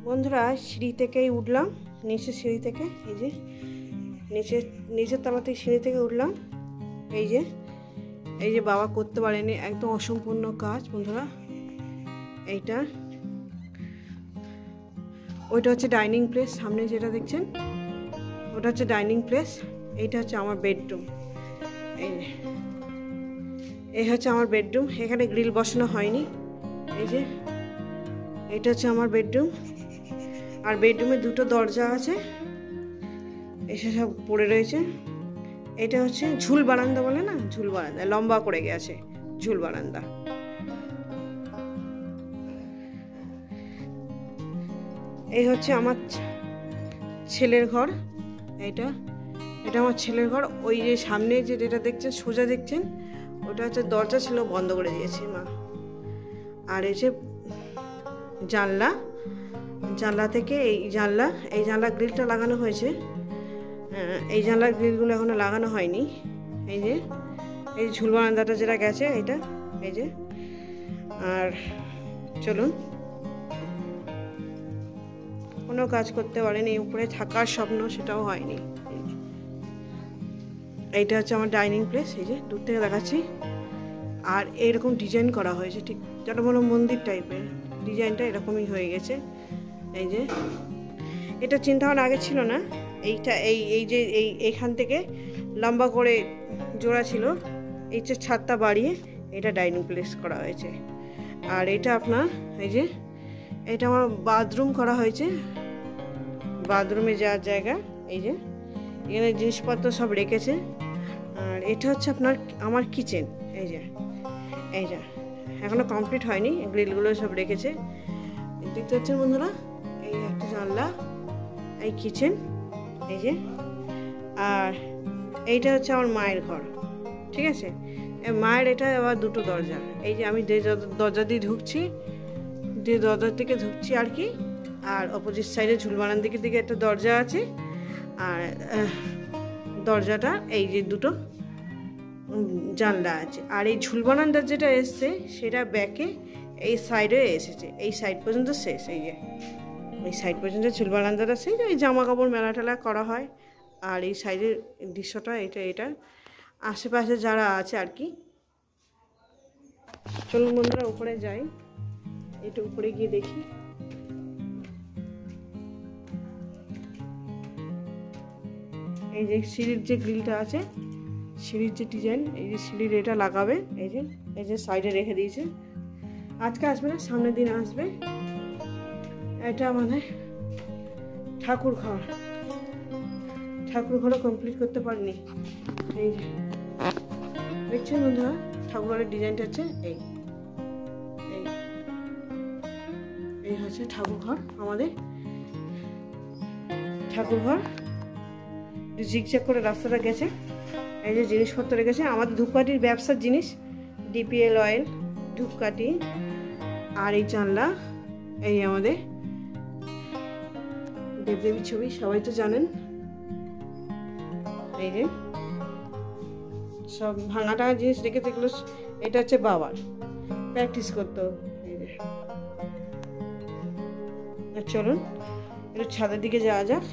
বন্ধুরা সিঁড়ি থেকেই উঠলাম, নিচের সিঁড়ি থেকে, এই যে নিচের তলা থেকে সিঁড়ি থেকে উঠলাম। এই যে বাবা করতে পারেনি, একদম অসম্পূর্ণ কাজ বন্ধুরা। ওইটা হচ্ছে ডাইনিং প্লেস, সামনে যেটা দেখছেন ওটা হচ্ছে ডাইনিং প্লেস। এইটা হচ্ছে আমার বেডরুম। এই হচ্ছে আমার বেডরুম, এখানে গ্রিল বসানো হয়নি। এই যে এটা হচ্ছে আমার বেডরুম, আর বেডরুমে দুটো দরজা আছে, এসে সব পড়ে রয়েছে। এটা হচ্ছে ঝুল বারান্দা বলে না, ঝুল বারান্দা, লম্বা করে গেছে ঝুল বারান্দা। এই হচ্ছে আমার ছেলের ঘর। এটা আমার ছেলের ঘর। ওই যে সামনে যেটা দেখছেন সোজা দেখছেন, ওটা হচ্ছে দরজা ছিল, বন্ধ করে দিয়েছে মা। আর এই যে জানলা থেকে এই জানলা গ্রিলটা লাগানো হয়েছে। এই জানলার গ্রিলগুলো এখনো লাগানো হয়নি। এই ঝুল বারান্দাটা যেটা গেছে এইটা, এই যে। আর চলুন, কোনো কাজ করতে পারেনি, উপরে থাকার স্বপ্ন সেটাও হয়নি। এইটা হচ্ছে আমার ডাইনিং প্লেস, এই যে দূর থেকে দেখাচ্ছি। আর এইরকম ডিজাইন করা হয়েছে, ঠিক যেটা মনে মন্দির টাইপের ডিজাইনটা এরকমই হয়ে গেছে। এই যে এটা চিন্তা ভাবনা আগে ছিল না, এই যে এইখান থেকে লম্বা করে জোড়া ছিল, এই যে ছাদটা বাড়িয়ে এটা ডাইনিং প্লেস করা হয়েছে। আর এটা আপনার এই যে এটা আমার বাথরুম করা হয়েছে, বাথরুমে যাওয়ার জায়গা। এই যে এখানে জিনিসপত্র সব রেখেছে। আর এটা হচ্ছে আমার কিচেন। এই যে এখনো কমপ্লিট হয়নি, গ্রিলগুলো সব রেখেছে। দেখতে পাচ্ছেন বন্ধুরা, এই একটা জানলা, এই কিচেন, এই যে। আর এইটা হচ্ছে আমার মায়ের ঘর, ঠিক আছে। মায়ের এটা আবার দুটো দরজা। এই যে আমি যে দরজা দিয়ে ঢুকছি, যে দরজা থেকে ঢুকছি আর কি। আর অপোজিট সাইডে ঝুল বারান্দার দিকে একটা দরজা আছে। আর দরজাটা এই যে দুটো জানলা আছে। আর এই ঝুল বারান্দার যেটা এসছে সেটা ব্যাকে এই সাইডে এসেছে, এই সাইড পর্যন্ত শেষ। এই যে এই সাইড পর্যন্ত ঝুল বারান্দাটা শেষ, এই জামা কাপড় মেলা টেলা করা হয়। আর এই সাইডের দৃশ্যটা এটা আশেপাশে যারা আছে আর কি। চলুন বন্ধুরা উপরে যাই, এটা উপরে গিয়ে দেখি। এই যে সিঁড়ির যে গ্রিলটা আছে, সিঁড়ির যে ডিজাইন, এই যে সিঁড়ির এটা লাগাবে। এই যে সাইডে রেখে দিয়েছে, আজকে আসবে না, সামনের দিন আসবে। এটা আমাদের ঠাকুর ঘরও কমপ্লিট করতে পারিনি। এই যে দেখছেন বন্ধুরা, ঠাকুর ঘরের ডিজাইনটা হচ্ছে এই হচ্ছে ঠাকুর ঘর। আমাদের ঠাকুর ঘর জিগজ্যাগ করে রাস্তাটা গেছে। এই যে জিনিসপত্র রেখেছে, আমাদের ধূপকাঠির ব্যবসার জিনিস, ডিপিএল অয়েল, ধূপকাঠি। আর এই জানলা, এই আমাদের দেবদেবীর ছবি, সবাই তো জানেন। এই যে সব ভাঙা জিনিস রেখেছে, এগুলো এটা হচ্ছে বাবার প্র্যাকটিস করতো। এই যে চলুন একটু ছাদের দিকে যাওয়া যাক।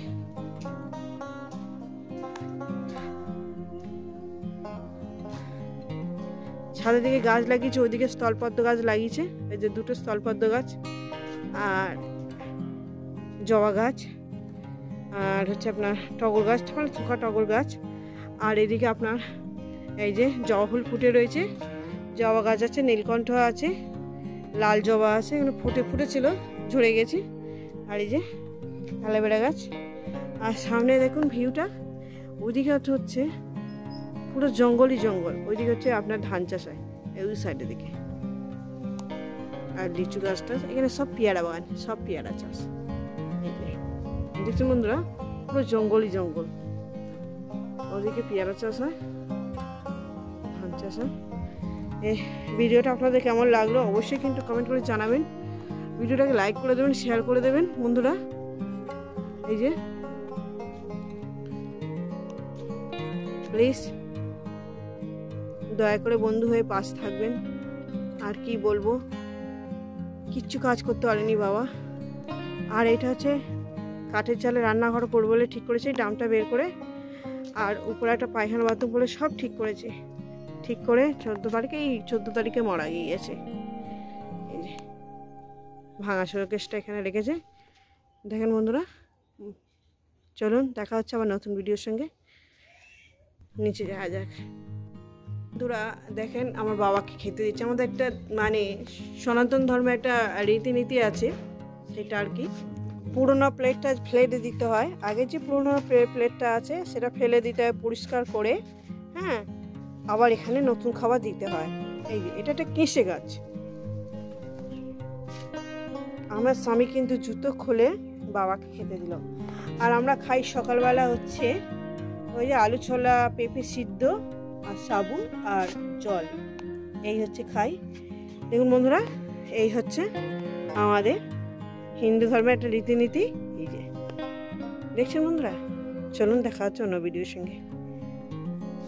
ছাদের দিকে গাছ লাগিয়েছে, ওইদিকে স্থলপদ্ম গাছ লাগিয়েছে, এই যে দুটো স্থলপদ্ম গাছ আর জবা গাছ, আর হচ্ছে আপনার টগর গাছ, মানে থোকা টগর গাছ। আর এদিকে আপনার এই যে জবা ফুল ফুটে রয়েছে, জবা গাছ আছে, নীলকণ্ঠ আছে, লাল জবা আছে, এগুলো ফুটেছিল, ঝরে গেছে। আর এই যে অ্যালোভেরা গাছ। আর সামনে দেখুন ভিউটা, ওইদিকে হচ্ছে পুরো জঙ্গলই জঙ্গল, ওইদিকে হচ্ছে আপনার ধান চাষ হয় ওই সাইডের দিকে। আর লিচু গাছটা, এখানে সব পেয়ারা বাগান, সব পেয়ারা চাষ। দেখছেন বন্ধুরা, পুরো জঙ্গলই জঙ্গল, ওদিকে পেয়ারা চাষ হয়, ধান চাষ হয়। এই ভিডিওটা আপনাদের কেমন লাগলো অবশ্যই কিন্তু কমেন্ট করে জানাবেন। ভিডিওটাকে লাইক করে দেবেন, শেয়ার করে দেবেন বন্ধুরা। এই যে প্লিজ দয়া করে বন্ধু হয়ে পাশে থাকবেন। আর কি বলবো, কিচ্ছু কাজ করতে পারেনি বাবা, আর এটা হচ্ছে কাঠের চালে রান্নাঘর করবো বলে ঠিক করেছি, ড্রামটা বের করে। আর উপরে একটা পায়খানা বাথরুম বলে সব ঠিক করেছি। ঠিক করে 14 তারিখে মারা গিয়েছে। এই যে ভাঙা শোকেসটা এখানে রেখেছে। দেখেন বন্ধুরা, চলুন দেখা হচ্ছে আবার নতুন ভিডিওর সঙ্গে। নিচে যাওয়া যাক। বন্ধুরা দেখেন, আমার বাবাকে খেতে দিচ্ছে। আমাদের একটা মানে সনাতন ধর্মে একটা রীতিনীতি আছে, সেটা আর কি, পুরোনো প্লেটটা ফেলে দিতে হয়। আগে যে পুরোনো প্লেটটা আছে সেটা ফেলে দিতে হয় পরিষ্কার করে, হ্যাঁ, আবার এখানে নতুন খাবার দিতে হয়। এই যে এটা একটা কেশে গাছ। আমার স্বামী কিন্তু জুতো খুলে বাবাকে খেতে দিল। আর আমরা খাই সকালবেলা হচ্ছে ওই যে আলু ছোলা, পেঁপে সিদ্ধ আর সাবু আর জল, এই হচ্ছে খাই। দেখুন বন্ধুরা, এই হচ্ছে আমাদের হিন্দু ধর্মের একটা রীতিনীতি। এই যে দেখছেন বন্ধুরা, চলুন দেখা হচ্ছে অন্য ভিডিওর সঙ্গে।